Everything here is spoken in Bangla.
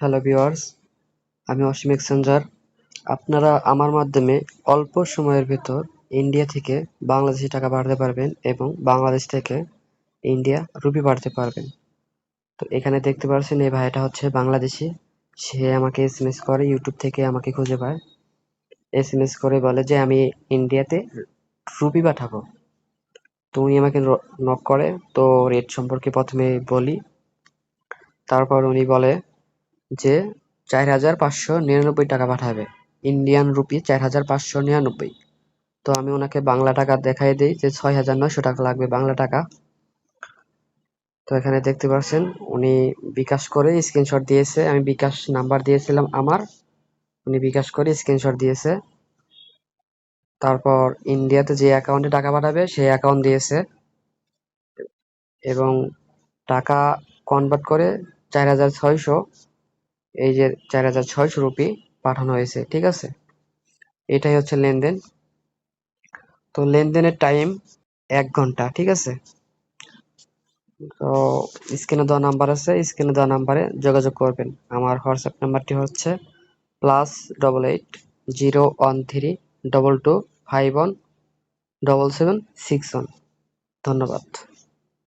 হ্যালো ভিউয়ার্স, আমি অসীম এক্সচেঞ্জার। আপনারা আমার মাধ্যমে অল্প সময়ের ভেতর ইন্ডিয়া থেকে বাংলাদেশি টাকা পাঠাতে পারবেন এবং বাংলাদেশ থেকে ইন্ডিয়া রুপি পাঠাতে পারবেন। তো এখানে দেখতে পাচ্ছেন এই ভাইটা হচ্ছে বাংলাদেশি। সে আমাকে এসএমএস করে, ইউটিউব থেকে আমাকে খুঁজে পায়। এসএমএস করে বলে যে আমি ইন্ডিয়াতে রুপি পাঠাবো। তো উনি আমাকে নক করে। তো রেট সম্পর্কে প্রথমে বলি। তারপর উনি বলে যে ৪,৫৯৯ টাকা পাঠাবে, ইন্ডিয়ান রুপি ৪,৫৯৯। তো আমি ওনাকে বাংলা টাকা দেখাই দিই যে ৬,৯০০ টাকা লাগবে বাংলা টাকা। তো এখানে দেখতে পাচ্ছেন উনি বিকাশ করে স্ক্রিনশট দিয়েছে। আমি বিকাশ নাম্বার দিয়েছিলাম আমার, উনি বিকাশ করে স্ক্রিনশট দিয়েছে। তারপর ইন্ডিয়াতে যে অ্যাকাউন্টে টাকা পাঠাবে সেই অ্যাকাউন্ট দিয়েছে এবং টাকা কনভার্ট করে ৪,৬০০, এই যে ৪,৬০০ রুপি পাঠানো হয়েছে। ঠিক আছে, এটাই হচ্ছে লেনদেন। তো লেনদেনের টাইম ১ ঘন্টা। ঠিক আছে, তো স্ক্রিনে দেওয়া নাম্বার আছে, স্ক্রিনে দেওয়া নাম্বারে যোগাযোগ করবেন। আমার হোয়াটসঅ্যাপ নাম্বারটি হচ্ছে +88 013 22 51 7761। ধন্যবাদ।